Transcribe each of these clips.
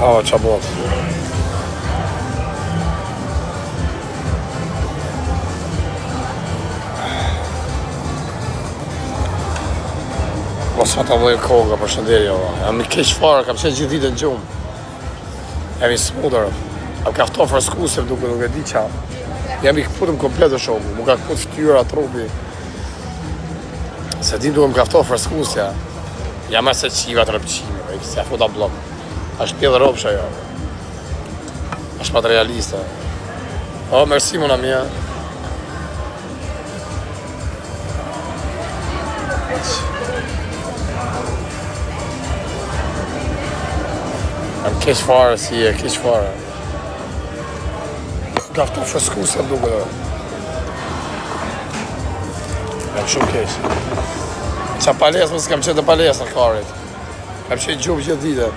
O, qa bot. Mos ma ta vojë koga për shënderja, jam i keq fare, kam qenë gjithë ditën gjumë. Jam i smudër, am kafto freskusim duke di qa. Jam i këputëm komplet të shoku, mu ka këput ftyra, trupi. Se din duke më kafto freskusja. Jam e se qiva të rëpqime, se ja futa blok. Ashtë pjellë ropsha jo. Ashtë materialiste. O, mersi mona mija. Jam keq fare si e, keq fare. Kafto freskusja duke dhe. Jam shumë keq. Qa palesë, mësë kam qenë të palesë në karit. Kam qenë gjumë gjithë dite.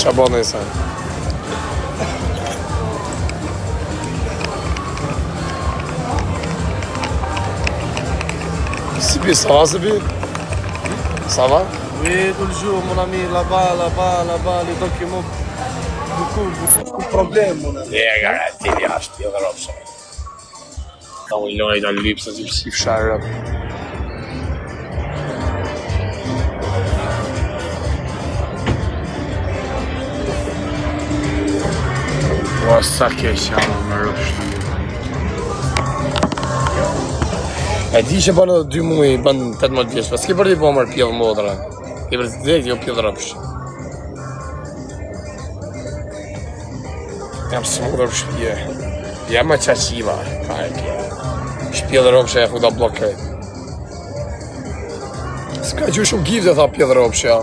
Qa bo nëjse? Si bi, ça va, Zibi? Ça va? Oui, tout le jour, mon ami, là-bas, les documents. Beaucoup de problèmes, mon ami. Garanti jashtë, jo dhe ropse. Ka u lojt a lipë se si fsharë. O, sa keq jam me rëpshtu. E di që bënë 2 muaj, bënë 18 vjeç, pas ki për ti po mërë pjellë modra. Ki për ti direkt jo pjellë rëpsh. Jam smudër për shpje. Jam me qaqiva, ka e pje. Shpjellë rëpsh e futa blokë. S'ka gju shumë givë dhe tha pjellë rëpsh, ja.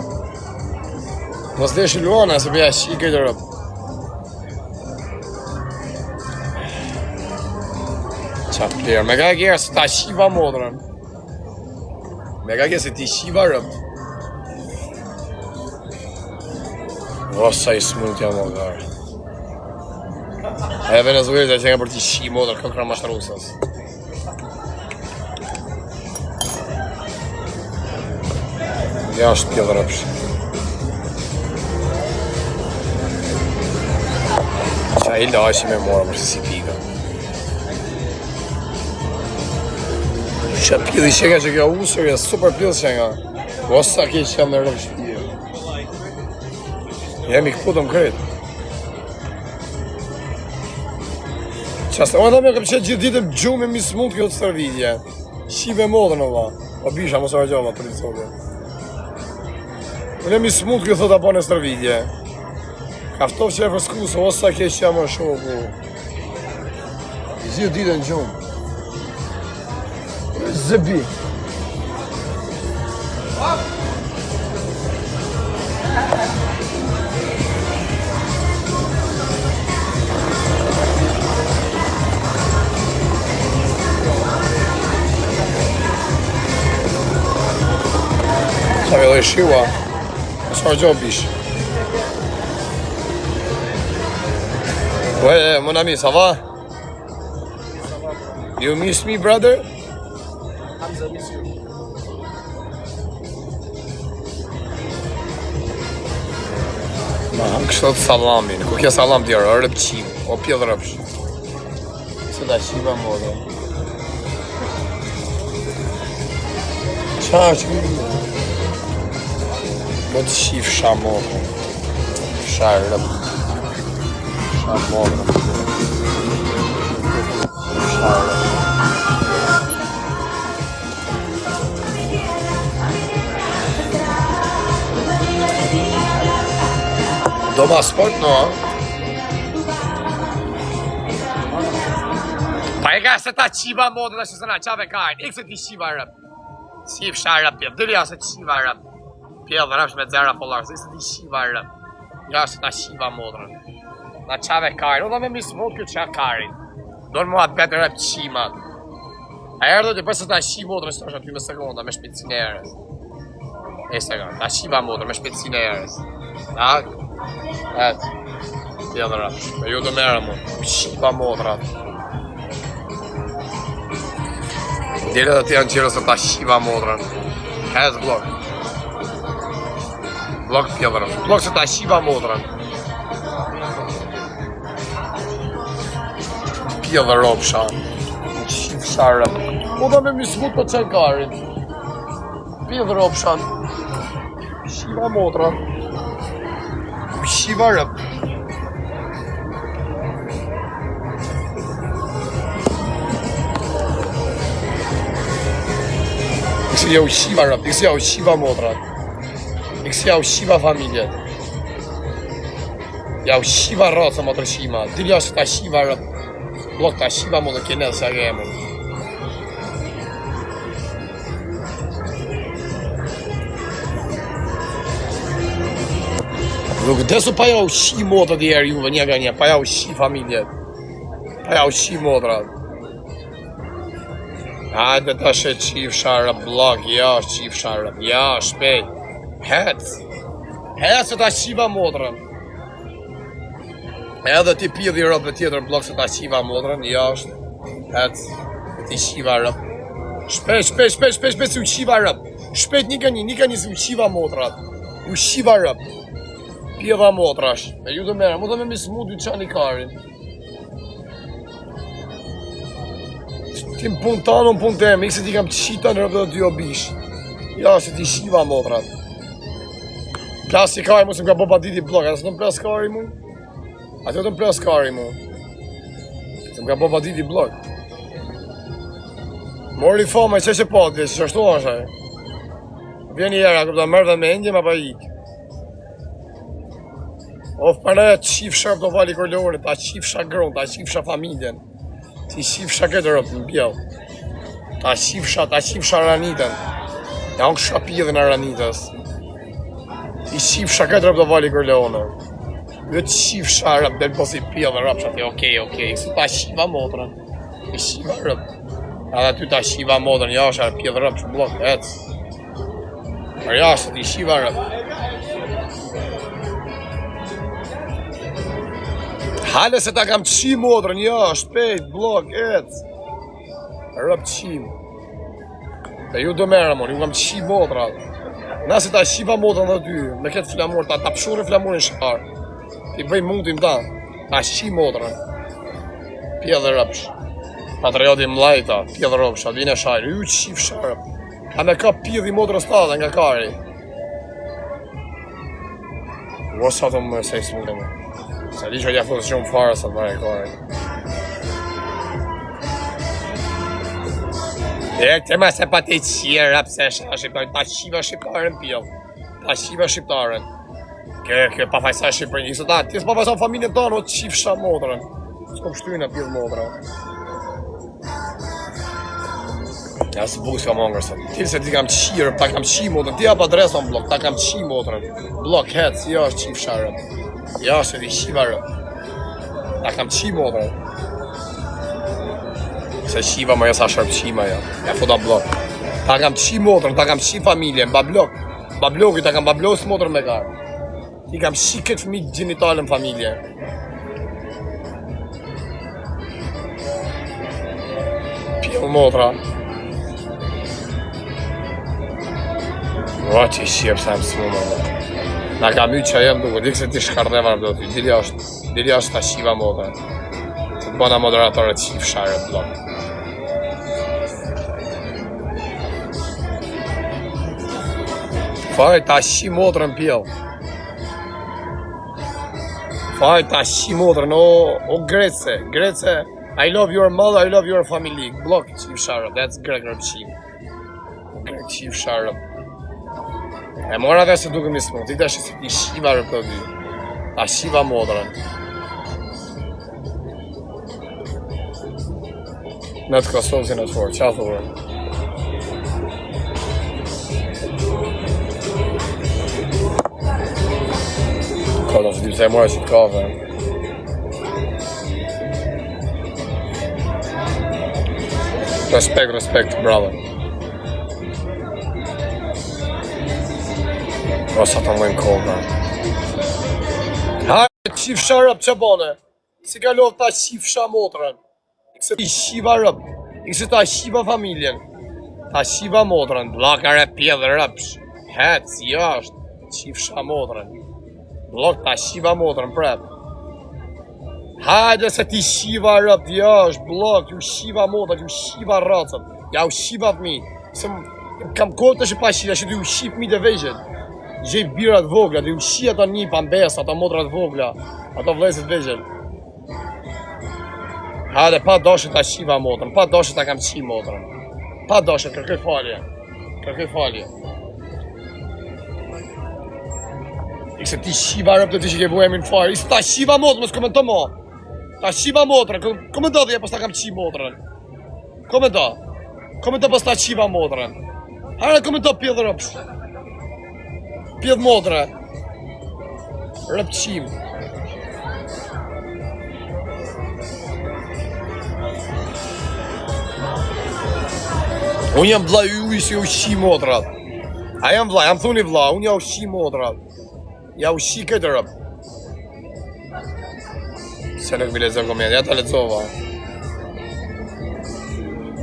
Mos dhe shi luana, se bëja shi këtë rëpë. Qa plerë, me ka gjerë se ta shiva modrën. Me ka gjerë se ti shiva rëpë. O, sa i smut jam modrë. E Venezuelët e që nga për ti shi modrë, këkra mashtrusës. Ja është pjellë rëpsh. Qa i lashi me mora për si pika. Qa pjellë i shenga që kjo usër, e super pjellë shenga. O sa ke që jam me rëpsh pjellë. Jemi këputëm kretë. Qastë, ona me kam qenë gjithë ditëm gjumë mi smut kjo të stërvidje. Shive modën o va. O bisha, mos arë gjalla të rritësotje. Unë mi smut kjo thot apo në stërvidje. Kaftov që e fërskusë, o sa ke që jam më shoku. I gjithë ditën gjumë. Zëbi. Qa vjellë e shiva, nësë arë gjohë bish. Ouais, mon ami, ça va? You miss me, brother? Hamza, miss you. Ma, kështë të salamin, ku kja salam tjera, rëpqim, o pjellë rëpsh. Se da shiva modë. Qa është këtë? Më të shif shamodë. Sharë rëpë. Shamodë. Sharë rëpë. Do ma sport, no? Pa e ka se ta qiva modë dhe që zëna qave kajnë, ikë se ti qiva rëp. Si i fsha rëp pjellë, dërja se qiva rëp. Pjellë dhe rëpsh me dzera polarë, se ti qiva rëp. Ja se ta qiva modërën. Na qave kajnë, o dhe me mismot kjo qa kajnë. Do në mua betë rëp qimat. A erdhë të përse ta qi modërën, së të është aty me sekonda, me shpecine erës. E sekund, ta qiva modërën me shpecine erës. Tak? Etë, pjellë rëpsh, me ju do merë mu, qiva modrat. Dere dhe të janë qërës të ta shiva modraн. Hez blok. Blok pjellërën. Blok se ta shiva modran. Pjellë ropsha. Shif sharë. Po da me mismut për qenë karin. Pjellë ropshan. Shiva modran. Shiva rëp. Ikse ja u shiva rëp, ikse ja u shiva modrat. Ikse ja u shiva familjet. Ja u shiva rëtë më të rëshima. Dili ashtë ta shiva rëp. Blok ta shiva më dhe kene dhe se agemën. Nuk desu pa ja u shi modrat i erë juve një nga një. Pa ja u shi familjet. Pa ja u shi modrat. Hajde ta shë qif sharë blok, ja, qif sharë, ja, shpejt. Hec se ta shiva modrën. Edhe ti pjedhi rëpë tjetër blok se ta shiva modrën, ja, hec, ti shiva rëpë. Shpejt si u shiva rëpë. Shpejt një ka një si u shiva modrat. U shiva rëpë. Pjedha modrash. E ju dhe mërë, mu dhe me mismu dy qani karin. Ti më punë tanë, më punë temë, ikse ti kam qita në rëpë dhe dy obish. Ja, se ti shiva modrat. Plas i kari mu se më ka bo baditi blok, a se të më plas kari mu? A të më plas kari mu? Se më ka bo baditi blok. Mori fama i që që pati, që ashtu është aj. Vjen i era, këpëta mërë dhe me endje, ma pa ikë. Of përne të qif shërp të vali kërlorit, ta qif shë gronë, ta qif shë familjen. Ti qif shë këtë rëpë në bjellë. Ta qif shë ranitën. Ja unë kësha pjedhin e ranitës. Ti qif shë këtë rëpë të vali kërlorit. Dhe të qif shë rëpë, dhe posi pjedhin rëpë shë ati, okej. Si ta shiva motrën. Ti shiva rëpë. Edhe ty ta shiva motrën, ja shë pjedhin rëpë shë blok, ecë. Për jashtë ti shiva rëpë. Hale se ta kam qi modrën, ja, shpejt, blok, ecë. Rëp qim. Dhe ju do merë, mon, ju kam qi modrat. Nëse ta shiva modrën dhe ty, me këtë flamur, ta pshurin flamurin shkarë. Ti bëj mundin ta, ta qi modrën. Pjedhe rëpsh. Patrioti mlajta, pjedhe rëpsh, atë vine shajrë, ju qif sharëp. A me ka pjedhi modrës ta dhe nga kari. Wasa të më sejtë së më. Se di që ja fëllës shumë farë sa të marrë e kore. E këtë ma se pa të qirë, rapse shqiptarën, ta shiva shqiptarën pjellë. Ta shiva shqiptarën. Kjo pa fajsa shqiptarën, isë ta, ti s'pa fajsa në familjen tonë, o të qif shqa modrën. S'ko pështujnë e pjellë modrën. Ja së bukë s'ka mongër sot. Ti se ti kam qirë, ta kam qi modrën, ti hapa adresa në blok, ta kam qi modrën. Blok, hec, jo është qif sharën. Ja, se ti shiva rëpë. Ta kam qi modrën. Se shiva më jesa shërp qima ja. Ja futa blok. Ta kam qi modrën, ta kam qi familjen, ba blok. Ba bloki, ta kam ba blok së modrën me karë. Ti kam qi këtë fëmi gjenitalën në familje. Pjellë modra. Ua që i shqip sa më së më më. Na kam y që jem duke, dikë se ti shkardeva në blok, dili është ta shiva modrën. Se të bëna moderatore të qif share blok. Faj ta shi modrën pjellë. Faj ta shi modrën, o Grece. I love your mother, I love your family. Blok qif share, that's Grek rëpqim. Grek qif share. E mora dhe se duke mismo, ti të si ti shiva rëpë të dy. Ta shiva modrën. Në të Kosovë si në të forë, qa thurë? Ka do të se e mora që të kafe. Respekt, brother. O sa të mëjnë kohë, hajde, qif sha rëpë që bone. Si ka lovë ta qif sha motrën. Ikse ti shiva rëpë. Ikse ta shiva familjen. Ta shiva motrën, blokare pjedhë rëpsh. Hec, jashtë, qifsha motrën. Blok ta shiva motrën prep. Hajde se ti shiva rëp, jashtë, blok, ju shiva motrën, ju shiva rëcët. Ja u shiva fmi. Kam kohë të që pa shira, që du ju shif mi të vejgjët. Gjej birat vogla, du ju shi ato një pambes, ato motrat vogla, ato vlezit vejgjët. Hajde, pa doshë ta shiva motrën, pa doshë ta kam qi motrën. Pa doshë, kërkoj falje. Kërkoj falje. Ikse ti shiva rëp të ti që ke bu emin farë. Ikse ta shiva motrën, mos komento mo. Ta shiva motrën, komento dhe pas ta kam qi motrën. Komento. Komento pas ta shiva motrën. Hajde, komento pjedhë rëpsh. Pjedhë motrë. Rëp qim. Unë jam vla ju si u shi motrat. A jam vla, jam thuni vla, unë ja u shi motrat. Ja u shi këtë rëp. Se nuk mi lezëm komend, ja ta lezova.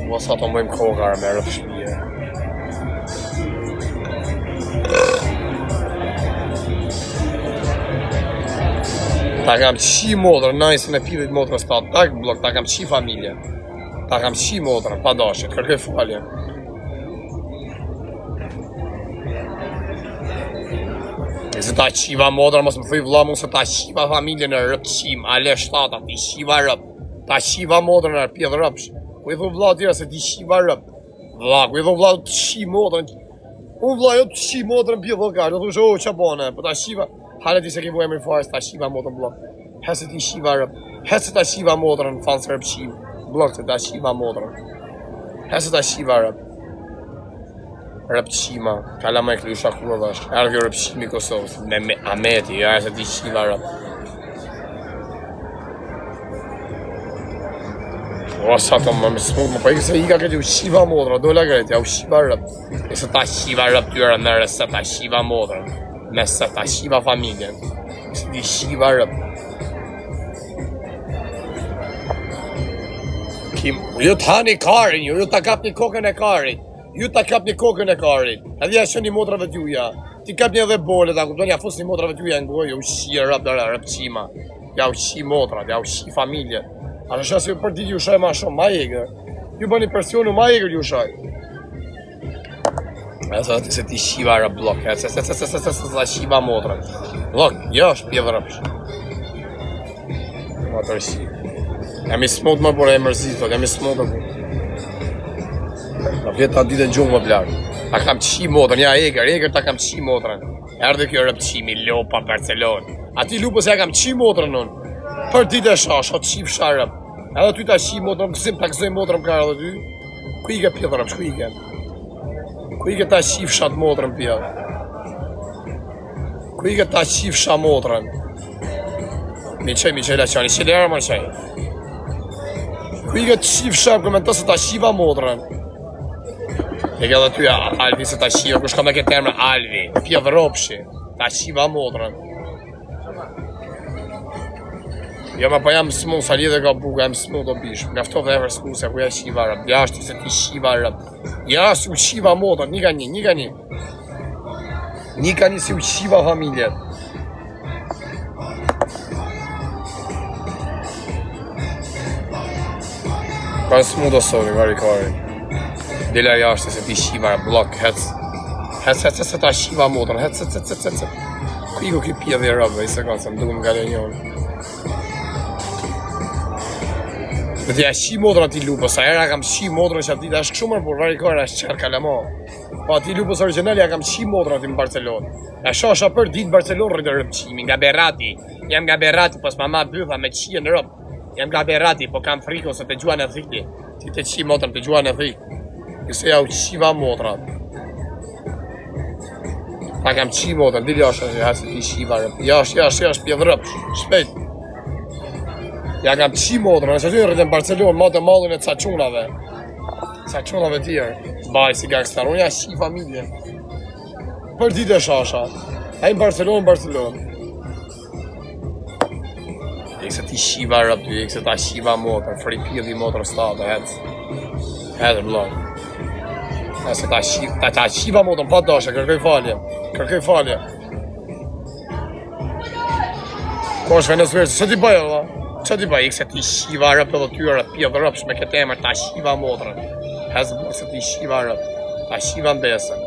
Mos ato mëjmë kokar me rëp shpije. Ta kam qi motrë, najsën e pidit motrës ta tak blok, ta kam qi familje. Ta kam qi motrën, pa dashit, kërkoj falje. Se ta qiva motrën, mos më thuj vla mu se ta qiva familje në rëp qim, ale shtata, ti shiva rëp. Ta qiva motrën në pjedhë rëpsh. Ku i thu vla tjera se ti shiva rëp. Vla, ku i thu vla të qi motrën. Unë vla jo të qi motrën pjedhë dhe ka, do thush, o, qa bane, po ta shiva. Hale ti se ke bu e mirë farës, ta shiva motrën blok. Hese ti shiva rëp. Hese ta shiva motrën, fansë rëp qim. Blok të ta shiva motrën. Hese ta shiva rëp. Rëp qima, kala me klusha kura dhe është. Erë kjo rëp qimi Kosovës, me Ameti, ja e se ti shiva rëp. O, sa të më smut, më pojke se i ka këtë u shiva motrën, dole grejt, ja u shiva rëp. E se ta shiva rëp tyre nërë, se ta shiva motrën. Me se ta shiva familjen. E se ti shiva rëp. Ju të hani karin, ju të kap një kokën e karit. Ju ta kap një kokën e karit. Edhe ja shëni motrave t'juja. Ti kap një dhe bolet, a kupton, ja fus një motrave t'juja në gojë, u shi rëp dhe rëp qima. Ja u shi motrat, ja u shi familje. A në shasi për dit ju shaj ma shumë, ma egrë. Ju bëni presionu ma egrë ju shaj. E se ti shiva rëp blok, se ta shiva motrat. Blok, jo është pjedhë rëpsh. Motër shi. Jam i smut më por e mërzit, jam i smut më por. Në vjetë ta ditë në gjumë më blarë. Ta kam qi motrën, ja egrë ta kam qi motrën. Erdhe kjo rëp qimi, Lopa, Barcelonë. Ati lupës ja kam qi motrën nënë. Për ditë e shash, o të qif sharëp. Edhe ty ta qi motrën, kësim ta këzoj motrën kërë dhe ty. Ku i ke pjedhë rëpsh, ku i ke? Ku i ke ta qif shatë motrën pjedhë? Ku i ke ta qif shatë motrën? Mi qaj la qani, qëllera më qaj. Ku i ke të qif shatë, këmën të se ta qiva motrën. E ke dhe ty Alvi se ta qiva, kush ka me këtë termë Alvi, pjedhë ropshi, ta qiva motrën. Jo ma pa jam smu, sa lidhe ka buka, jam smu do bish. Ngaftov dhe e vërsku se ku ja qiva rëp, jashti se ti qiva rëp. Jashti u qiva motrën, një ka një. Një ka një si u qiva familjet. Ka në smu do soni, vari kari. Dila jashti se ti qiva rëp, blok, hec. Hec se ta qiva motrën, hec. Ku i ku ki pje dhe rëpë, i se ka se më duke më gale njërë. Dhe t'ja shi motrën ati lupës, sa era kam shi motrën që ati, është këshumër, por vari kare është qërë kalamo. Po ati lupës originali ja kam shi motrën ati në Barcelonë. E shosha për ditë Barcelonë rritë rëpqimi, nga Berati. Jam nga Berati, pos mama bëtha me qie në rëpë. Jam nga Berati, po kam friko se të gjua në thikti. Ti të qi motrën të gjua në thikti. Këse ja u qiva motrën. Ta kam qi motrën, dili ashtë se ti shiva rëpë. Jash, pjedhë rëpë, shpejt. Ja kam qi motrën, në që ty rritë në Barcelonë, matë e malën e caqunave tjerë. Baj, si gangstar, unë ja shi familje. Për ditë e shasha. A i në Barcelonë. E këse ti shiva rëp ty, e këse ta shiva motrën, fri pjedhi motrën statë, hecë blok. Nëse ta shiva modën pa dashe, kërkoj falje. Ko është Venezuelës, që ti bëjë, valla? Që ti bëjë, se ti shiva rëp edhe tyre, pjevë rëpsh me këtë emër, ta shiva modrën. Hezë bërë se ti shiva rëp, ta shiva në besën.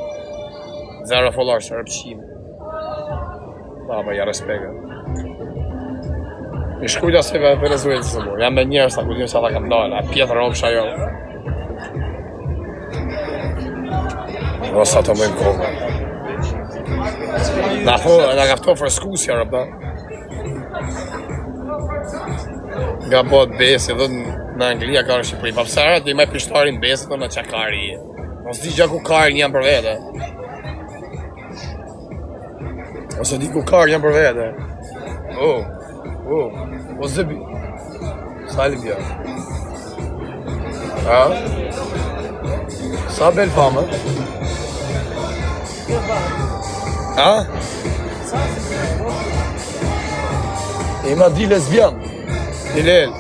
Zero followers, rëp shimë. Baba, ja respekë. I shkujta se Venezuelës të bërë, jam me njerës, ta ku dim se ata kam dalë, a pjetë rëpsh ajo. Rosa të mëjnë kohë. Na kafto freskusja, rëp, da. Nga bëhet besi, dhe në Anglia ka në Shqipëri, pa pëse arët dhe i maj pishtarin besi të në që kari i. Ose di gja ku kari njën për vete. Ose di ku kari njën për vete. O zëbi. Sa li bja. Ha? Sa bel famë? Ha? Ima di lesbian. Hilel.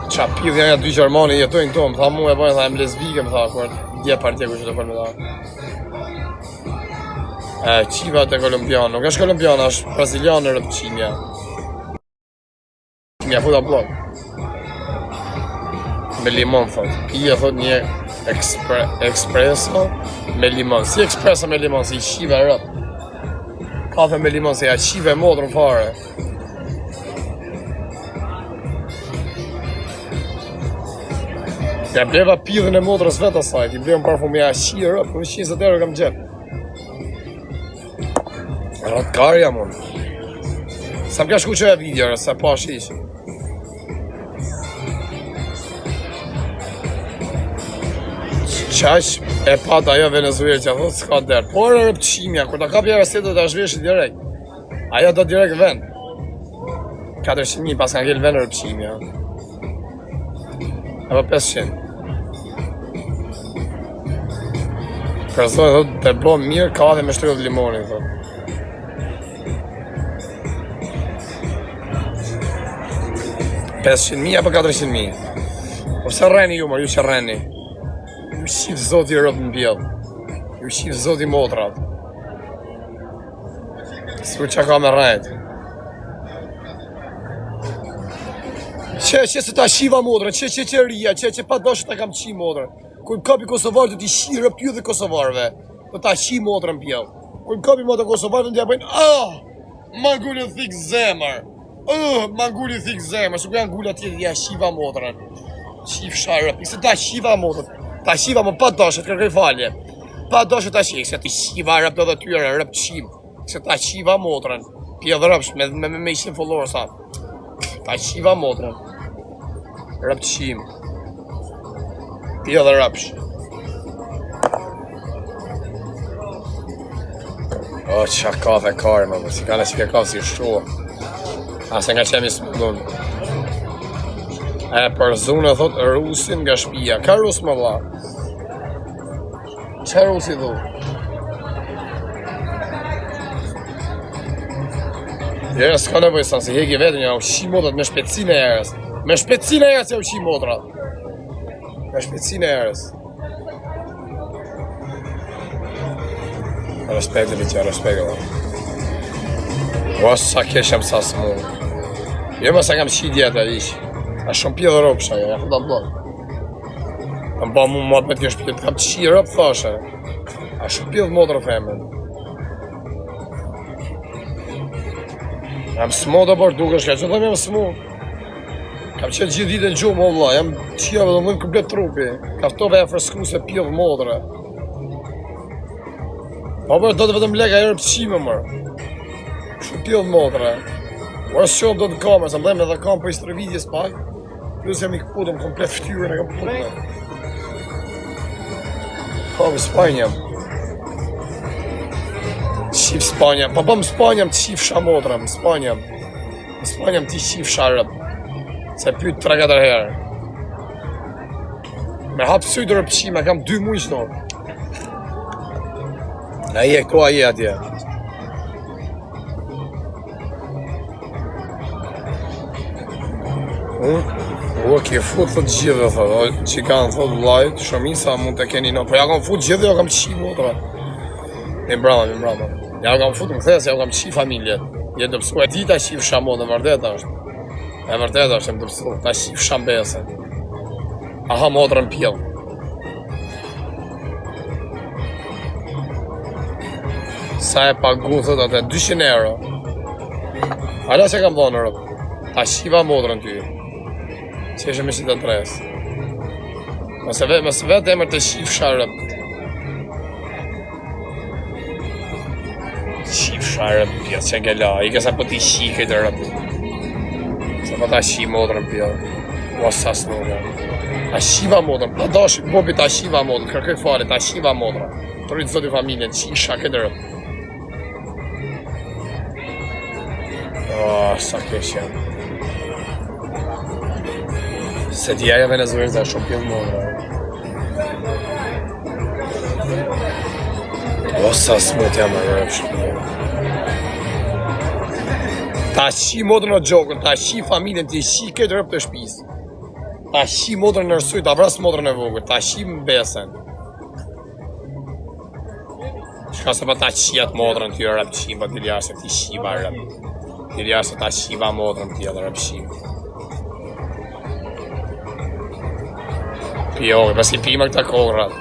Qa pidh janë dy Gjermani jetojnë këto, më tha mu e bojnë, tha em lesbike, më tha, kërë dje partje ku që të për me tha. Qiva të kolumbianë, nuk është kolumbianë, është brazilianë rëpë qimja. Qimja futa blok. Me limon, thot. Pije, thot, një ekspreso me limon. Si ekspreso me limon, si qive rëpë. Kafe me limon, si ja qive modrën fare. Ja bleva pidhën e modrës vetë asaj, i blevën parfumi a shirë, për 120 euro kam gjepë. Ratë karja, mon. Sa më ka shku që e videore, se pa shishë. Qash e pat ajo Venezuelë që a thotë s'ka derë. Por e rëpqimja, kur ta kapja resetë të ashveshë direkt. Ajo do direkt vend. 400.000 pas ka ngell vend rëpqimja. Apo 500. Kërzoj, thotë, të bo mirë kafe me shtryllë limoni, thotë. $500.000 apo 400.000? Po se rreni ju, ju që rreni. Ju shqip zoti rëpë në bjellë. Ju shqip zoti motrat. S'ku që ka me rrejtë. Që se ta shiva modrë, që rria, që pa doshë ta kam qi modrë. Kur më kapi Kosovarë të ti shi rëp ty dhe Kosovarëve. Të ta shi modrë në pjellë. Kur më kapi më të Kosovarë të ndja bëjnë, mangulli thik zemër. Mangulli thik zemër, su ku janë gulla tjetë ja shiva modrën. Shif sharë, se ta shiva modrën. Ta shiva më pa doshë të kërkoj falje. Pa doshë ta shi, se ti shiva rëp dhe tyre, rëp qim. Se ta shiva modrën. Pjellë rëpsh me 100 followers sa. Ta shiva modrën. Rëp qim. Pjellë rëpsh. O, qa kafe kare, më, si ka në që ke kafe si shua. Ase nga qemi së mëndun. Për zunë, thot, rusin nga shpia. Ka rus, më vla? Qa rusi dhu? Jerës s'ka nevoj sa, si heki vetën, ja u shi modrat me shpecin e erës. Me shpecin e erës ja u shi modrat. Me shpecin e erës. Respekte li që, respekte O, sa keshem sa së mund. Jo më sa kam shi djetë e ish. A shumë pjellë rëpë shaj, ja fëta blok. Më ba mu më me t'jo shpjellë, kam të shi rëpë thashe. A shumë pjellë modrë femën. Jam s'mo do bërë duke shka, që të jam s'mo. Kam qenë gjithë ditë në gjumë, o vla, jam qjeve dhe mëjnë komplet trupi. Kaftove e fresku se pjellë modrë. Pa bërë do të vetëm lega e rëpëqime mërë. Shumë pjellë modrë. Ora shumë do të kamerë, sa më dhejmë edhe kamë për i strevidjes pak. Plus jam i këputëm komplet ftyrën e kam putëm. Pa më Spanja. Qif Spanja, pa bëm Spanja më të qif sha modrë, më Spanja. Më Spanja më të qif sha rëpë. Se pytë 3-4 herë. Me hapë sytë rëpëqime, kam 2 mujë qëto. A je këto, a je atje. Ke fut të gjithë, thot, që kanë thot vllajt, shumica mund të keni po ja kam fut gjithë, ja kam qi motra. Mi mbrama. Ja kam fut më thes, ja kam qi familje. Je do psu e ti ta qi fshamon, e vërtet është. E vërtet është, më të psu, ta qi fshambese. Aha, motrën pjell. Sa e pagu, thot atë, 200 euro. Ala që kam dhonë, rëpë. Ta qiva motrën ty. Që ishe me shita të res. Mëse vetë emër të qifsha rëp. Qifsha rëp, pjesë që ngella. I kësa po t'i qi këtë rëp. Se po ta qi modrën pjesë. O sas modrën. Ta qiva modrën. Pa dashi, bobi ta qiva modrën. Kërkoj fare, ta qiva modrën. Të rritë zoti familjen, qisha këtë rëp. O, sa kesh janë. Se t'ja e Venezuela shumë pjellë modra. O sa smut jam e rëpshë. Ta qi modrën në gjokën, ta qi familjen, ti qi këtë rëp të shpisë. Ta qi modrën në rësuj, ta vras modrën e vogër, ta qi më besen. Shka se pa ta qi atë modrën t'ju rëp qim, pa t'ilja se ti qi va rëp. T'ilja se ta qi va modrën t'jellë rëp qim. Jo, pas i pima këta kohërat.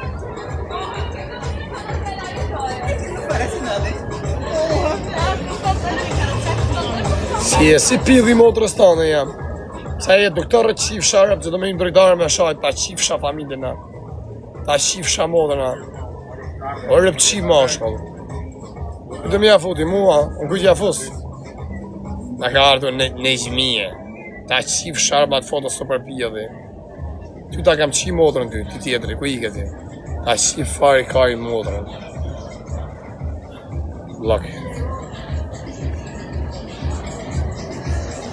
Si pidhi motrës tane jam. Sa e doktorët qifsha rëp, që do me im drejtare me shajt, ta qifsha familjena. Ta qifsha modrëna. O rëp qi mashkull. Këtë mi afuti mua, unë kujtë jafus. Na ka ardhur në gjmije. Ta qifsha rëp atë foto së përpjedhi. Ty ta kam qi motrën ty, ty tjetëri, ku i këti? Ta qi fari kari motrën. Blok.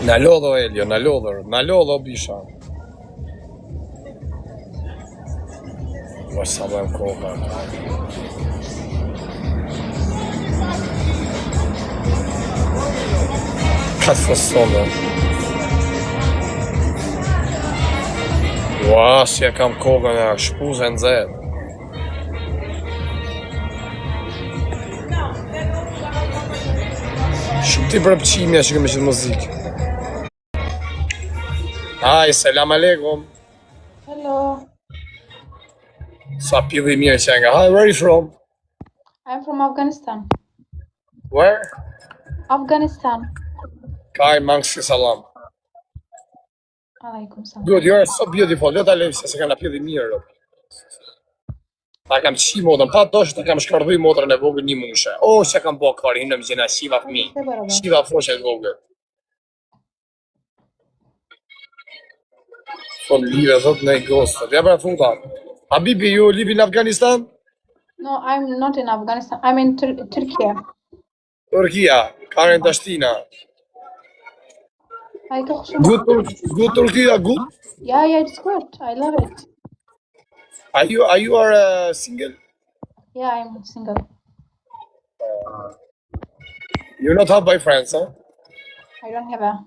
Në lodho Elio, në lodho bisha. Vë sa bëjmë kohë. Ka të fësone. Ua, si e kam kohën e shpuzë e nëzet. Shumë ti përpqimja që këmë qëtë muzikë. Hi, selam aleikum. Hello, Sa pidhi mirë që nga. Hi, where are you from? I'm from Afghanistan. Where? Afghanistan. Kai, mangsi salam. Alaikum salam. Good, you're so beautiful. Leta levë se kanë pidhi mirë. Ta kam qi modrën, pa dosh ta kam shkardhuj modrën e vogël një mushe. O, që kam bo kari, hinë më gjena shiva fmi. Shiva foshe të vogël. Fon live, thot në i gostë. Ja pra funta. Habibi, you live in Afghanistan? No, I'm not in Afghanistan. I'm in Turkey. Turkia, Karen Dashtina. I go Good Turkia, good? Yeah, it's good. I love it. Are you single? Yeah, I'm single. You're not have boyfriends, huh? I don't have a.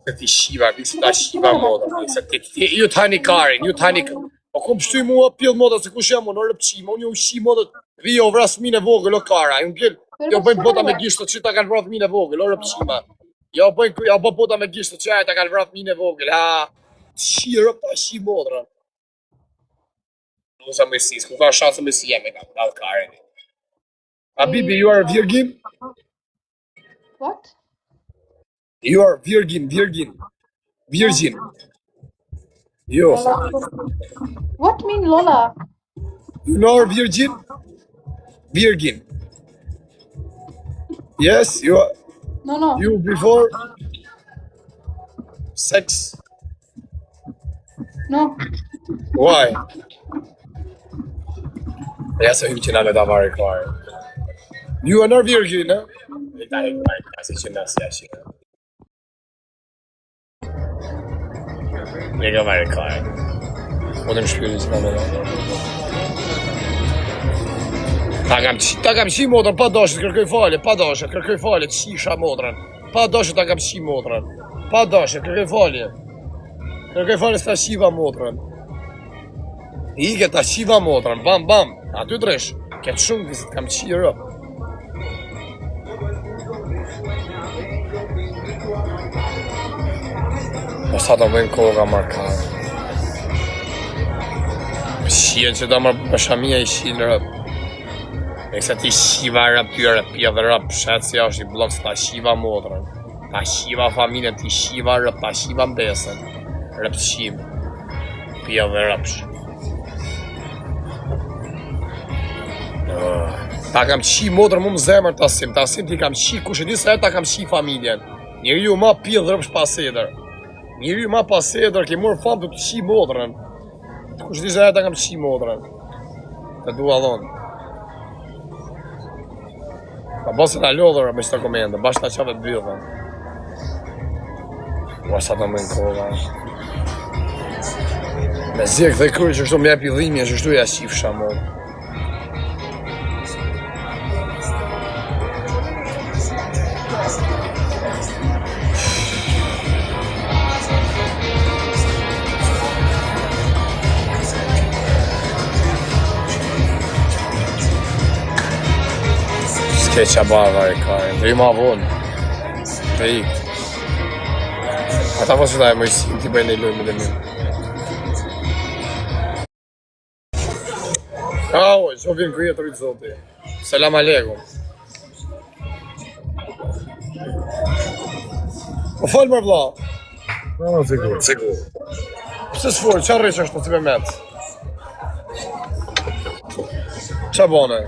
Se ti shiva, ta shiva moda. Se ti ju tani Karin, ju tani. Po kom shty mua pjell moda se kush jam unë rëpçim, unë ju shi moda. Vi o vras fëmijën e vogël o Kara, unë pjell. Jo bëjnë bota me gishtë që ta kanë vrarë fëmijën e vogël, o rëpçima. Jo bëjnë bota me gishtë që ta kanë vrarë fëmijën e vogël. Ha. Shi rëp ta shi modra. Nuk sa më sis, ku ka shansë më si jemi nga dal Karin. Habibi, you are virgin? What? You are virgin. Yo. What mean Lola? You know virgin? Virgin. Yes, you are. No. You before sex. No. Why? Ja se hymë që nga me da marrë klarë. You are not virgin, ne? E ta e klarë, kasi që nga se ashtë. Ne ka marrë klarë. Po të më shpjulli që nga me da. Ta kam qi motrën, pa dashët, kërkoj falje, qisha motrën. Pa dashët ta kam qi motrën. Pa dashët, kërkoj falje. Kërkoj falës ta shiva motrën. Ike ta shiva motrën, bam bam. Aty dresh. Këtë shumë kësit kam qirë. O sa të bëjnë koga markarë. Shien që do mërë përshamia i shinë rëp. E kësa ti shiva rëp, ty rëp, pia dhe rëp, shetë si është i blok se ta shiva motrën. Ta shiva familjen, ti shiva rëp, ta shiva mbesën. Rëp të shimë. Pia dhe rëpsh. Ta kam qi motrën mu më zemër tasim ti kam qi, kush e di se ta kam qi familjen. Njëri ju ma pia dhe rëpsh pas edër. Njëri ju ma pas edër, ke morë famë të të qi motrën. Kush e di se ta kam qi motrën. Të dua dhonë. Pa basë të lodhër me qëta komendë, bashkë të qave të bydhën. Ua sa të mëjnë koga. Me zirë dhe kërë që shtu më jepi dhimje, që shtu ja shifësha mo. S'ke qa barë e kajnë, dhe i ma vonë. Dhe i. Ata posë da e mëjësim t'i bëjnë e lojme dhe mirë. Kao, që vinë kërje të rritë zoti. Selam aleikum. Po falë mërë vla. Sigur. Pse s'forë, qa rrë që është po t'i me metë? Qa bone?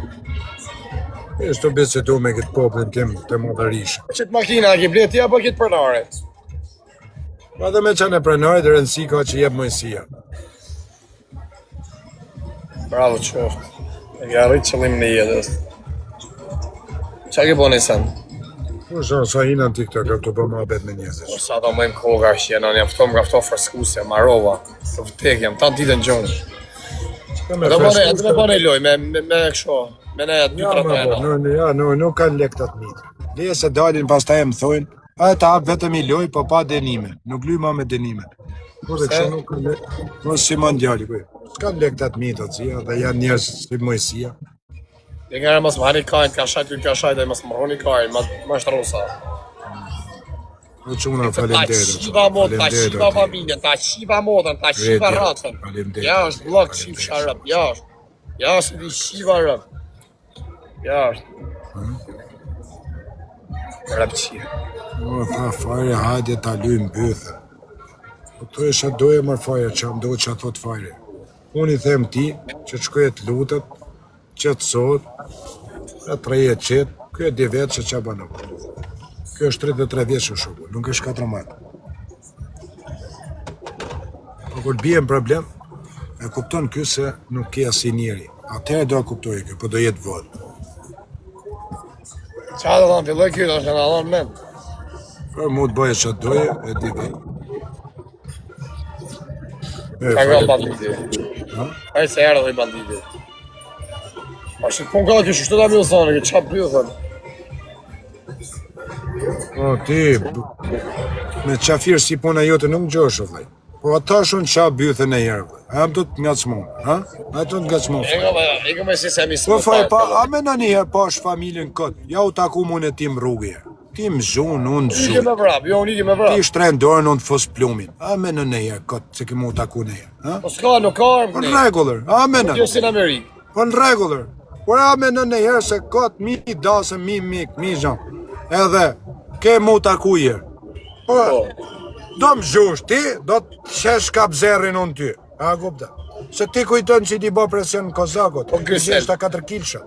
Ishtë të bisedu me këtë poplin tim të madhërishë. Qëtë makina a ki bleti apo kitë përnare? Ma dhe me që në prenarit, rëndësi ka që jebë mëjësia. Bravo qoftë. E ke arrit qëllim në jetës. Qa ke bo nëjësën? Po shonë, sa hinë në TikTok, të për ma bet me njëzësh. Po sa ta mëjmë koga shje, në një afto më gafto fërskuse, marova, të vëtek jam, tanë ditën gjonë. Dhe me bane loj, me kësho, me ne 2-3 trena. Ja, nuk kanë lek të të mitë. Leje se dalin pas ta e më thojnë, a e ta hapë vetëm i loj, po pa denime. Nuk luj ma me denime. Po dhe kësho nuk kanë lek, mos si mondjali, kuj. S'kanë lek të të mitë, atësia, dhe janë njërës si mojësia. Dhe nga mos më hani kajnë, ka shajt, dhe mos më roni kajnë, ma është rosa. Po quna falemderit. Ta qiva modën, ta qiva familjen, ta qiva modën, ta qiva ratën. Ja është blok qif sharëp, ja është. Ja është di qiva rëp. Ja është. Rëp qia. O, tha fare, hajde ta lujmë bëthë. Po të isha doje mërë fare, që më doje që a thot fare. Unë i them ti, që të shkoj e të lutët, që të sot, e të reje qëtë, kjo e 2 vetë që që banë. Kjo është 33 vjetë që shukë, nuk është 4 matë. Po kur bje në problem, e kupton kjo se nuk ke asi njeri. Atëherë do a kuptoj kjo, po do jetë vodë. Qa dhe thamë, filloj kjo, është në adhonë men. Për mu të bëje që të doje, e 2 vetë. Ka nga banditi. Ka i se herë dhe i banditi. A shqit pun ka kjo shtu da mi usane, kjo qa bëthën. O, ti, me qafirë si puna jote nuk gjosh, o vlej. Po ata shun qa bythën e herë, vlej. A më do të ngacmon, ha? A të të ngacmon. Ego me si se mi së Po faj, pa, a me në njëherë pash familjen këtë, ja u taku mune ti më rrugje. Ti më zhunë, unë të Unë zhunë. me vrap, jo unë ike me vrap. Ti shtrendorën, unë të fos plumin. A me në njëherë këtë, se ke mu taku njëherë, ha? Po s'ka, nuk ka armë Po në këni. regullër, a me në. Jo si në Amerikë. Po në regullër. Por a me në njëherë se këtë mi dasë, mi mik, mi zhanë. Edhe, ke mu taku jërë. Po, do më zhush, ti do të shesh kapzerin unë ty. A kupta? Se ti kujton që ti bo presion në Kozakot. Po Grisel. Gjeshta 4 kilsha.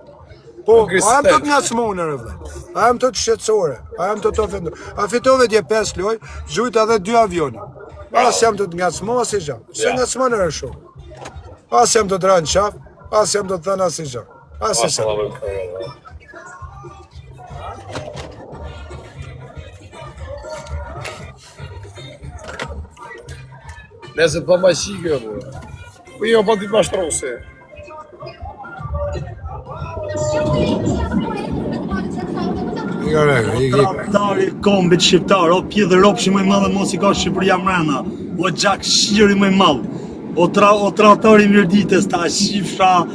Po, Grisel. a jam të të njasmune, rëvle. A jam të të shqetsore. A jam të të ofendu. A fitove dje 5 loj, zhujta dhe 2 avioni. As jam të të njasmo, as i gjam. Se njasmo në rëshu. As jam të të ranë qaf, as jam të të thënë as i gjam. As i gjam. Nëse të ma shikë, po jo pa ditë ma shtrose. I ka rega, i ki. Tradhtari kombit shqiptar, o pje dhe ropshi më i madhe mos i ka Shqipëria mrena. o gjak shiri më i madh. O trattori Mirditës, ta shifsha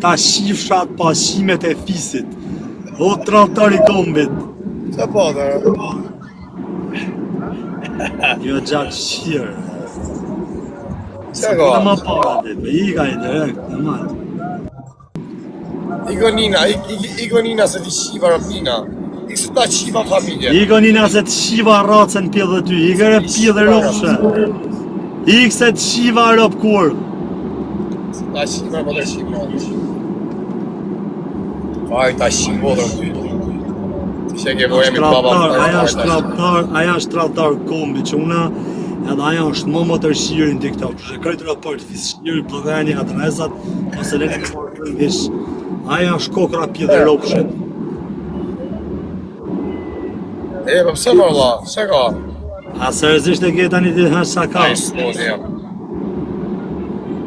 të pashimet e fisit. O trattori kombit. Qa po dhe? Jo gjak shirë. Qa ka? Më para dhe, i ka i direkt, në matë. Iko Nina se ti shiva rëpnina. I se ta shiva familje. Iko Nina se të shiva racën pjedhe ty, i kërë pjedhe rëpshe. I se të shiva rëp kur. Ta shiva më dhe shiva. Faj ta shiva dhe ty. Që ke vojemi të baba. Aja është tradhtar kombi që una edhe aja është më më tërshirin TikTok. Që krejtë raport fisë blogani atë rezat, ose le të marrë vish. Aja është kokra pjedhe rëpshe. E, për pëse më Allah, që ka? A seriozisht e ke tani ti hash sa ka? Ai smudë jam.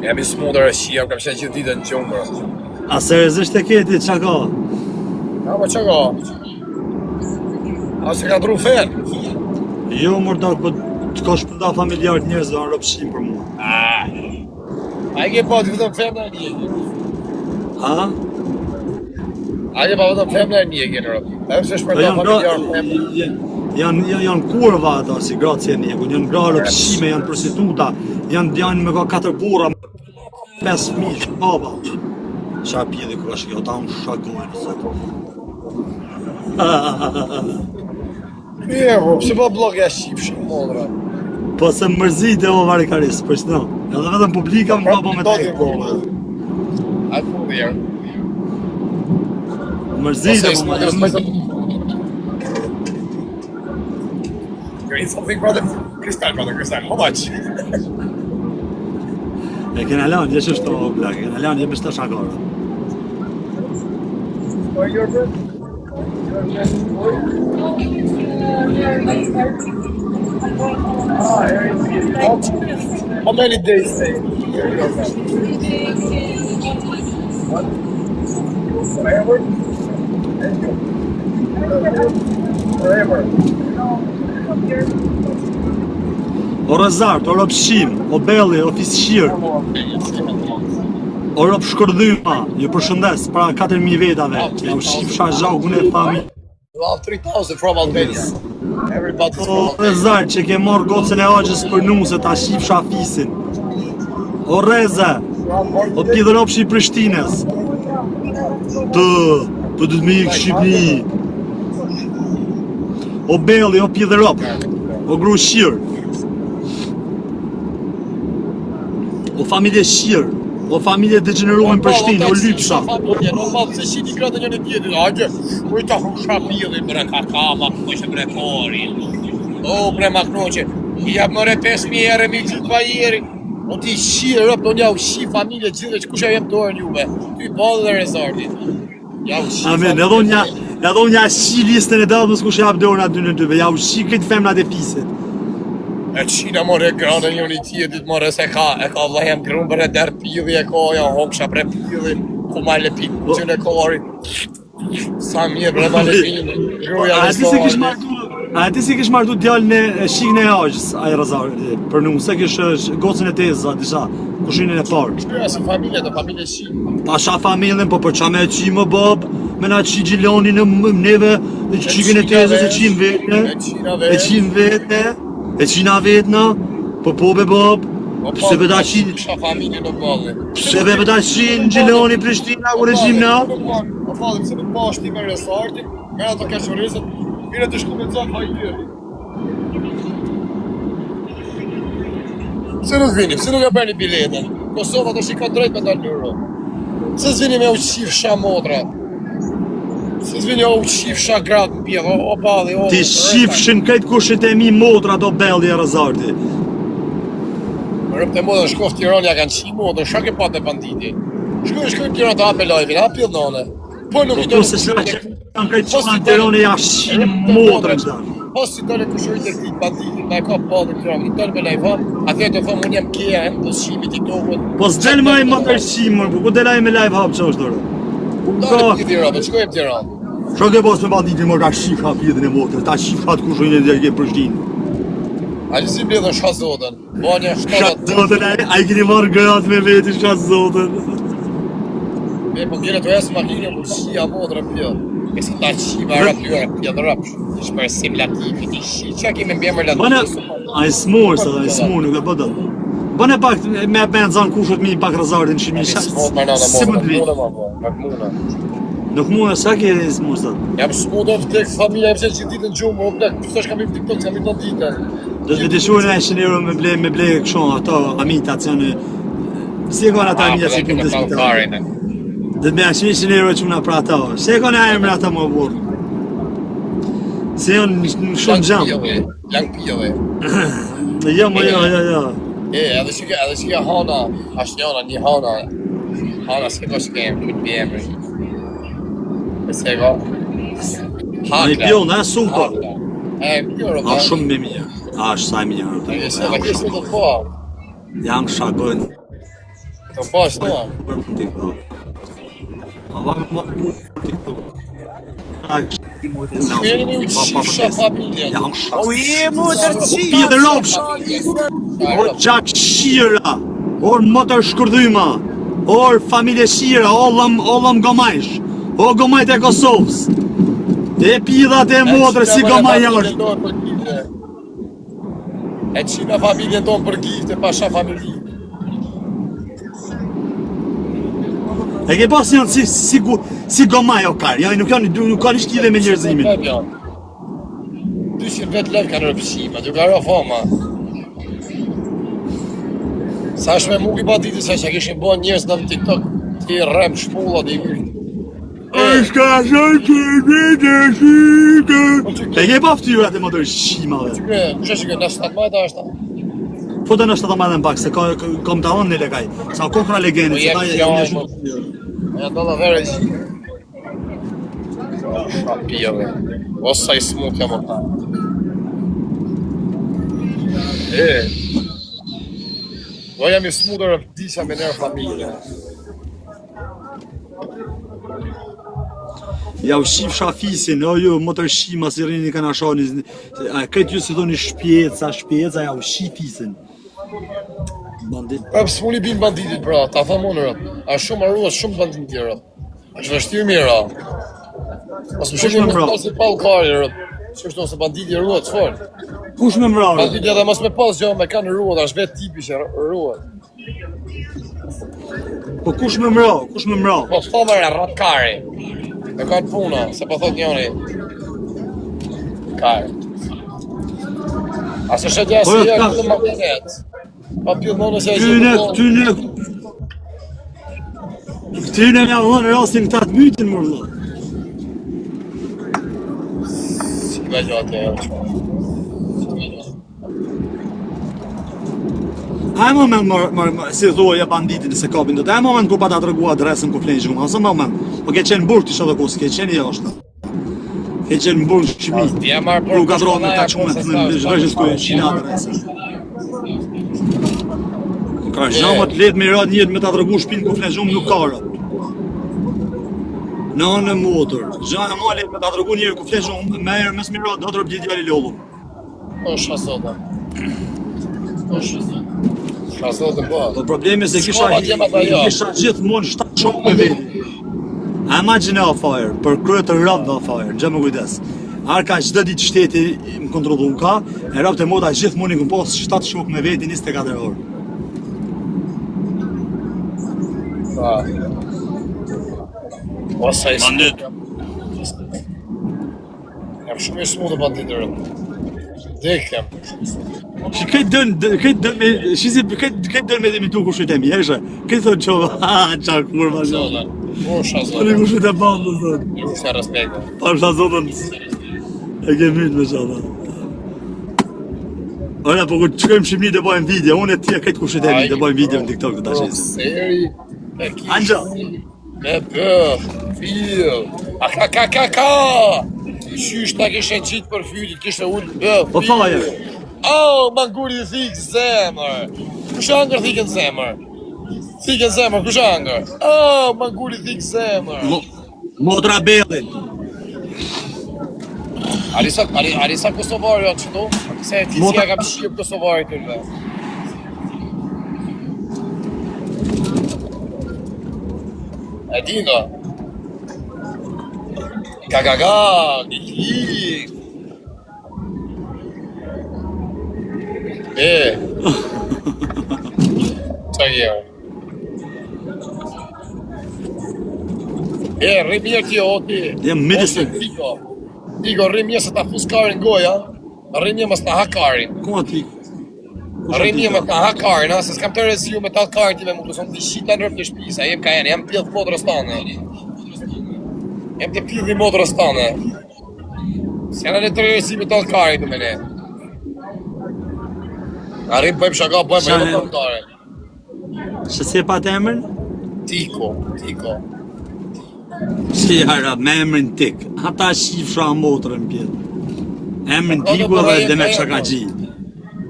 Jam i smudër e shia, kam qenë gjithë ditën në gjumë. A seriozisht e ke ti qa ka? Ja, po që ka? A se ka dru fen? Jo mërdak, po të ka shpënda familjarët njerëzve anë rëpshim për mua. A i ke pa të vetëm femna e një e gjenë? Ha? A i ke pa vetëm femna e një e gjenë rëpë? E përse shpërnda familjarët femna? Janë kurva ata si gratë si e njekun, janë gra rëpshime, janë prostituta, janë me ka 4 burra, 5 fëmijë, baba. Qa pjedi kërë është kjo, ta unë shakojnë, sot. Mirë, po, pëse po blog e shqipshë, modra? Po se mërzite o varikarisë, për shno. Edhe vetëm publika më babo me te. A të më dhjerë. Mërzite po më You need something, brother? Crystal, how much? E kena lanë, jesh është o blak, kena lanë, jem është të shakarë. How many days stay? Forever? Forever. O rëzart, o rëpshim, o belli, o fisqir, o rëp shkërdhyma, ju përshëndes, para 4.000 vetave, ja u shifsha zhagun e fami. You have 3,000 from Albania. Everybody's from O Albania. rëzart që ke marrë gocën e agjës për nuse, ta shifsha fisin. O reze, o pjedhëropshi i Prishtines. Po du të me ikë Shqipni. O belli, o pjedhërop, o gru shirë. O familje shirë, o familje degeneruar në Prishtinë, o lypsa. Normal, se shiti kratë njën e tjetit, hajde, ujta husha pjedhin bre kakama, kujshë bre kori. O bre makroqe, i jap mëre 5.000 ere mi gjithë pa jeri. O ti shirë rëp, do nja u shi familje gjithë që kusha jem dorën juve. Ty badhe dhe rezardit. Ja u shi Amen, edhe unë ja shi listën e datës kush jap dorën aty në tyve, ja u shi këtë femnat e fisit. E qina more granë njën i tjetit more se ka vlajem grunë bre der pidhi e ka, ja hoksha bre pidhi, ku ma lepin që në kori. Sa mirë bre ma lepin, gruja A dhe ti si kish martu, a ti si kish martu djallën e shikën e agjës, a i Razar, për nu, se kish gocën e tezë, disha, kushinën e parë. Shkëja si familje, të familje shi. Ta sha familjen, po për qa me qi më bab, me na qi gjiloni në neve, e qikën e tezës e qim vete, e qim vete, e qina vetëna, po be bab, pse be da qi, Shka familje në balli. pse be da qi në gjiloni Prishtina, kur e qim na? Po falem, se nuk pa shti me resarti, me ato kashërizët, mire të shku me cak hajtëri. Se nuk vinim, se nuk e bërni biletën. Kosova të shikon drejt me dalë në Europë. Se s'vini me u qifsha modra. Se s'vini u qifsha gratë në pjedhë, o balli, o... Ti shifshin këtë kushit e mi modra do belli e Razarti. Rëpë të modën shkof Tirani, ja kanë qi modën, shka ke patë e banditi. Shkoj Tirani të hape live-in, ha pjedhë nane. Po nuk i Po se shka që kanë këtë qona në Tirani ja shinë modrën qda. Po si tële kushurit e këti banditi, me ka patë në Tirani, i tële me live, ha? Atëve të thëmë, unë jam kja, të shimi TikTokut. Po s'del ma i më tërshimë, po ku delaj me live hap që është dorë? Dale pjedhë Tirani, shkojmë Tirani. Shko ke pas me banditin më ka shifra pjedhin e motrës, ta shifrat kushurin e djerë ke Prishtinë. A që si mbledhën shazotën? Banja 7. Zotën, a I keni marrë gratë me veti zotën. E po kjene të esë makinë, më shia modrë pjo. E si ta qiva rap pjo dhe rapsh. Shpërsim latifi ti shi. Qa kemi mbjemër Bane, latifi? a I smurë, sa I smurë, nuk e bëdë. Bane pak me nëzanë kushët mi pak rëzardin që mi Smut më nana si më të vi. Nuk mune, sa ke smurë, sa? Jam smut of tek familja, jam që ditën gjumë, o plek, përsa shkam i TikTok, s'kam i të ditën. Do të dëshurën e shenero me ble kësho ato amita që në... Si e kona ata amita që këmë të spitalë? Dhe të me ashtë shenero që në pra ato. Se e kona e mërë ata më burë? Se janë në shumë gjamë. Lang pijove. Jo. Edhe që ka hana, ashtë njona, një hana. Hana s'ke ko që kemë, nuk të bjemër. E se ka? Në I pjonë, e sumë po. E pjore, A shumë me mirë. A është saj mirë. E se dhe kështë të po. Janë shakojnë. Të po është të. A va me më TikTok. Shkjeni u qisha familjen. Janë shakojnë. Pje dhe lopsh. O gjak shira. O motër shkërdhyma. O familje shira. O lëm gomajsh. O gomajt e Kosovës. E pidhat e motër si gomaj është. E qina familjen tonë për gifte, pasha familji. E ke pas janë si gomaj o karë. Ja, nuk kanë ishkile me njerëzimin. 200 vet lek kanë rëpshima, duke arro fama. Sa është me muki pa ditë se që kishin bo njerës në TikTok, ti rem shpullat i mirë. Shka shën që vete shite. E ke pa ftyrat e motor shimave. Kushe që në 7 majta është ta? Foto në 7 majta në pak, se kom të anë në lekaj. Sa kokra legendit, se ta e shumë. Ja do da vere që. Shapijave. Osa I smut jam o ta. Do jam I smutër e disha me nërë familje. Ja u shif shafisin, o jo, motor shima si rini kanë ashoni. Këtë ju si thoni shpjeca, ja u shifisin. Bandit. S'muni bin banditit, bra, ta tha monë, a shumë arruas, shumë bandit tjera. Është vështirë mirë, As më shumë me pas I pal kari, që është nëse banditi arruat, çfarë? Kush me mrarë? Banditi edhe mos me pas gjë me kanë arruat, është vetë tipi që arruat. Po kush me mrarë? Po s'po më rrat kari. E kanë puna, se po thot njëri. Kari. A se shëtja si e këtë më përnet? Pa pjëllë në nëse e që Këtyne me avënë rastin këta të mytin mërë. Si këve gjatë e që. A e moment, si thua ja banditin se kapin dot. A e moment kur pa ta tregu adresën ku flen shumë. Ose moment. Po ke qenë burg ti shoh kus, ke qenë jashtë. Ke qenë burg çmi. Ti e marr për gadron me ta çumë në zhveshës ku e adresën. Ka jamë të lehtë me radh njët me ta tregu shtëpinë ku flen shumë nuk ka rë. Në motor. Janë më lehtë me ta tregu njëri ku flen shumë, më herë mes mirë do të rrob djali lollu. Po shazota. Shazota po. Po problemi se kisha gjithmonë 7 shok me veti. Imagine a fire, për krye të rrëdh a fire, gjë më kujdes. Arka çdo ditë shteti më kontrollon ka, e rrafte moda gjithmonë I pas 7 shok me veti 24 orë. Ose I bandit. Jam shumë I smutë banditërën. Dekëm. Këtë dën me imitu kushit e mi, eshe? Këtë thonë qova, qa kurva Zotë. Po shazota. Për kushit e bandë, thonë. Ju se respekte. Pa shazotën, e ke mytë me qava. Ora, po kur të shkojmë Shqipni të bojmë video, unë e tja këtë kushit e mi të bojmë video në TikTok të tashes. Seri, me kish. Angja! Me bëf, fil, a ka! Qysh ta kishe qitë për fylit, kishe ullë bëf, Po faje! Oh, manguri I thikë zemër! Kush angër thikën zemër? Thikën zemër, kush angër? Oh, manguri thikë zemër! Motra Belin! Alisa Kosovari janë qëtu? Se ti si ja kam shqip Kosovari të rrë. E dino. Ga, gigi. Qa gjerë? Rri mirë ti o ti. Jem midisën. Tigo, rri mirë se ta fus karin goja. Rri mirë mës ta ha karin. Ku ti? Rri mirë mës ta ha karin, se s'kam të reziu me ta karin ti me mu, këson t'i shita në rëpë të shpisa, jem ka jene, jem pjellë modrës tane. Jem të pjellë modrës tane. Se janë në të reziu me ta karin të me ne. Arrim bëjmë shaka, bëjmë me ta karin. Që si e pa të emrin? Tiko. Si hara, me emrin Tik. Ata shifra motrën pjetë. Emrin Tiku dhe Demet Shakaxhi.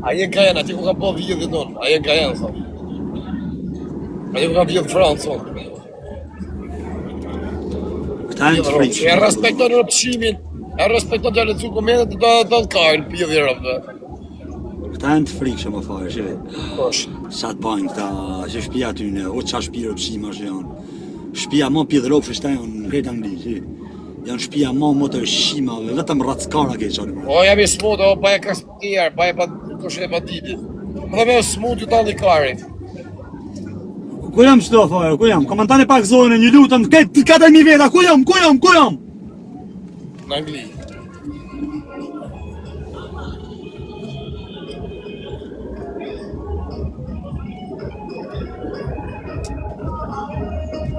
A jen ka jenë, ati ku ka po vjedhë tonë. A jen ka jenë, thot. Ati ku ka vjedhë Francë, thot. Këta e në të frikë. E respekton rëpshimin, e respekton të lecu komendet të të kajnë pjedhë i rëpë. Këta e në të frikë që më farë, që Kosh. sa të bajnë këta, që shpia t'yne, o qa shpia rëpshima që janë. Shpia ma pjedhë ropë shta janë në krejtë angli, që janë shpia ma më të shimave, vetëm ratskara ke qanë. O, jam i smut, o, baje ka stjerë, baje pa kushin e banditit. Dhe me smut ju talë i karit. Ku jam qëto farë, ku jam? Komandani pak zonën, një lutëm, 4.000 veta, ku jam? Në Angli.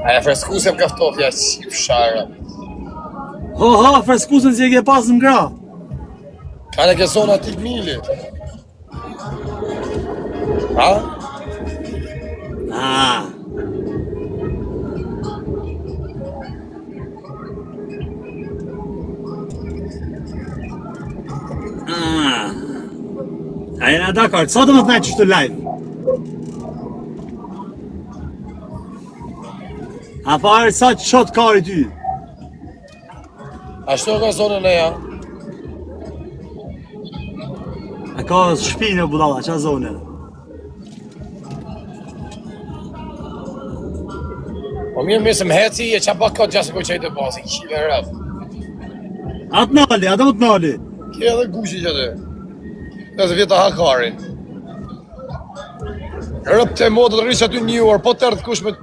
Aja freskusem kaftofja, qip shara. Ha, freskusën si e ke pas në gra. Ka në ke zona tip mili. Ha? A jena dakar, sa do më të nejtë qështu live? A farë sa që shot kari ty? Ashtu ka zonën e ja. A ka shpinë e budala, qa zone? Po mirë se më heci e qa pak ka gjasë ko qajtë e pasi, këshive rrëp. Atë nali, atë më të nali. Kje edhe gushi që të. Nëse vjetë ha karin. Rëp të modët rrisë aty një orë, po të erdhë kush me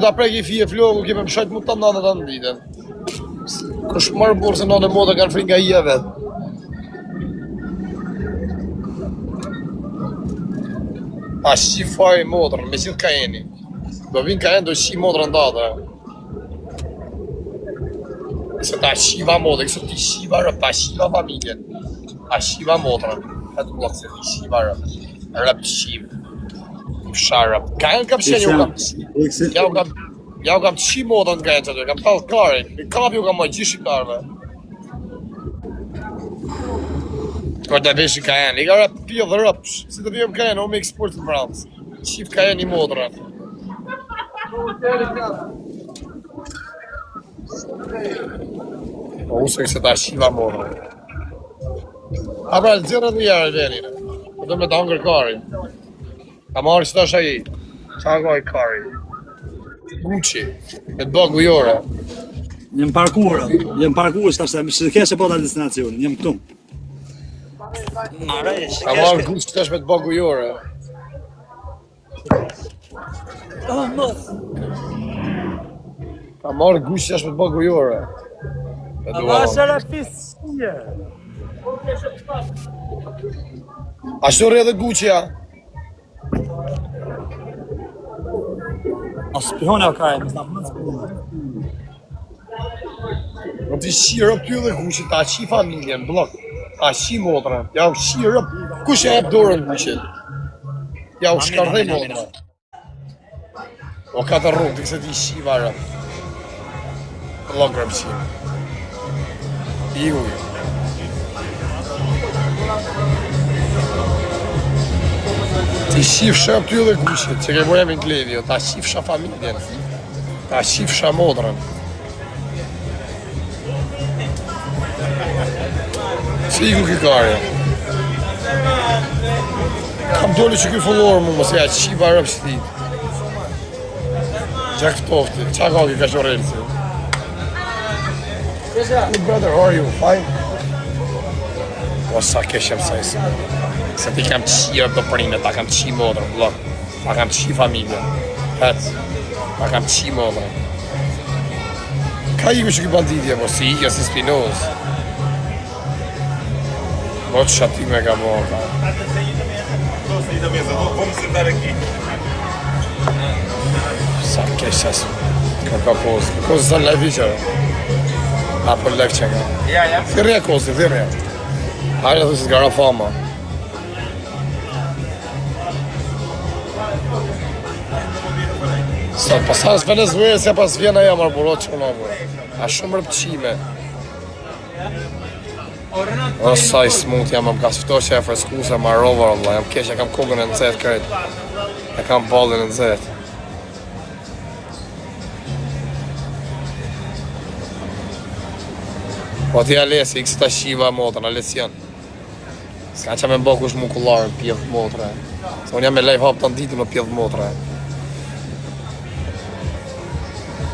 ta prek i fije flogu, kje me më shajtë mu të nanë të ditën. Kush marë burë se nanë e modë kanë fri nga i e vetë. A shqi fari modrën, me qithë ka jeni. Do vinë ka jenë, do shqi modrën datë. Se ta shqiva modrë, kësë ti shqiva rëp, ta shqiva familjen. Ta shqiva modrën. Këtë blok se ti shqiva rëp. Rëp shqiv. Sharap. Ka jenë kam shenjë u kam të shqi. Ja u kam të shqi modrën ka jenë që të, kam talë karin. Në kapi u kam ma gjishi karve. Kërë të beshi ka jenë, i ka rëp pjo dhe rëpsh. Si të vijem ka jenë, o me eksport të mramës. Shqif ka jenë i modrën. Po usë këse ta shqiva modrën. A pra, zirë dhe jere venin. Po të me të hangër karin. Ka marrë që ta shaj i. Qa ka i karin? Gucci. Me të bëgu jore. Jem parkurë, shtë se keshe po të destinacion, jem këtu. Ka marrë Gucci që tash me të bëgu jore. Ka marrë Gucci që tash me të bëgu jore. Ashtu rrë edhe Gucci-ja. A spihone o kaj, më snapë më spihone. Në të shi rëp ty dhe Gucci, ta shi familjen, blok. Ta shi motrën, ja u shi rëp. Kush e ep dorën Gucci? Ja u shkardhej motrën. O ka të rrugë, të këse ti shi varë. Blok rëp shi. I ujë. Ti shifsha ty dhe Gucci, që ke bojemi në Glevio, ta shifsha familjen, ta shifsha modrën. Si iku ky karja. Kam doli që ky follower më mos ja qiva rëp shtit. Gjak tofti, qa ka ky kashorelsi? Hey brother, how are you? Fine? O sa keshem sa isi. Se ti kam qirë do prime, ta kam qi modrë, blok. Ta kam qi familje. Hec. Ta kam qi modrë. Ka iku që ky banditje, mo, si ikja si Spinoz. Mo që shati me ka bo, ka. Sa keshes. Ka posë. Posë zën levi qërë. Apo lev që nga. Thirrja kosi, thirrja. Hajde të si gara fama. Sot pasas Venezuela se pas vjena jam arburot që unë abur. A shumë rëpqime. O saj smut jam ka sfto që e freskusa ma rovar Allah. Jam kesh, e kam kogën e nëzet kërët. E kam ballin e nëzet. Po ti alesi, ikë si ta shiva motrën, alesian. S'ka që me mbo kush mu kullarën pjedh motrë. Se unë jam me lejf hap të nditu në pjedh motrë.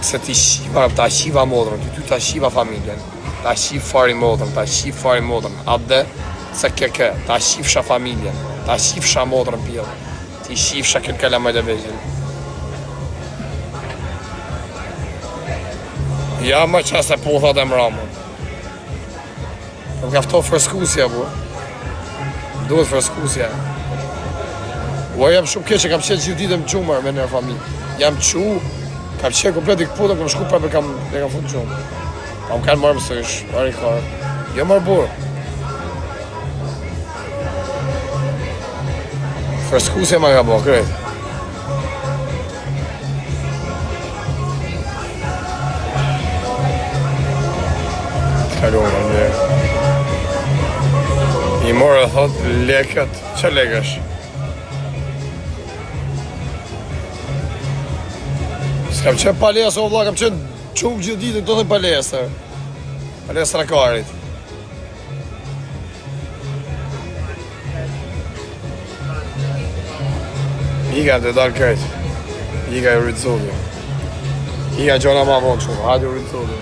Se ti shiva, ta shiva motrën, ty ta shiva familjen. Ta shiv fari motrën, ta shiv fari motrën. Adde, se ke, ta shivsha familjen. Ta shivsha motrën pjedh. Ti shivsha këtë kella me dhe vegjën. Ja më qase po thot e mramën. Më kafto freskusja, bu. Duhet freskusja. Ua jam shumë keq, kam qenë që ditë më qumër me nërë familje. Jam qu, kam qenë komplet i këputëm, kam shku prapë e kam fund qumë. Kam kanë marrë mësësh, marrë i karë. Jo marrë burë. Freskusja ma ka bo, krejt. Kalumë, në I morë e thot, lekët, që lekësh? S'kam qenë palesë, o vla, kam qenë qumë gjithë ditë, këto dhe palesë. Palesë rakarit. Ika të dalë kajtë. Ika e rritëzodhë. Ika gjona ma vonë shumë, hajde u rritëzodhë.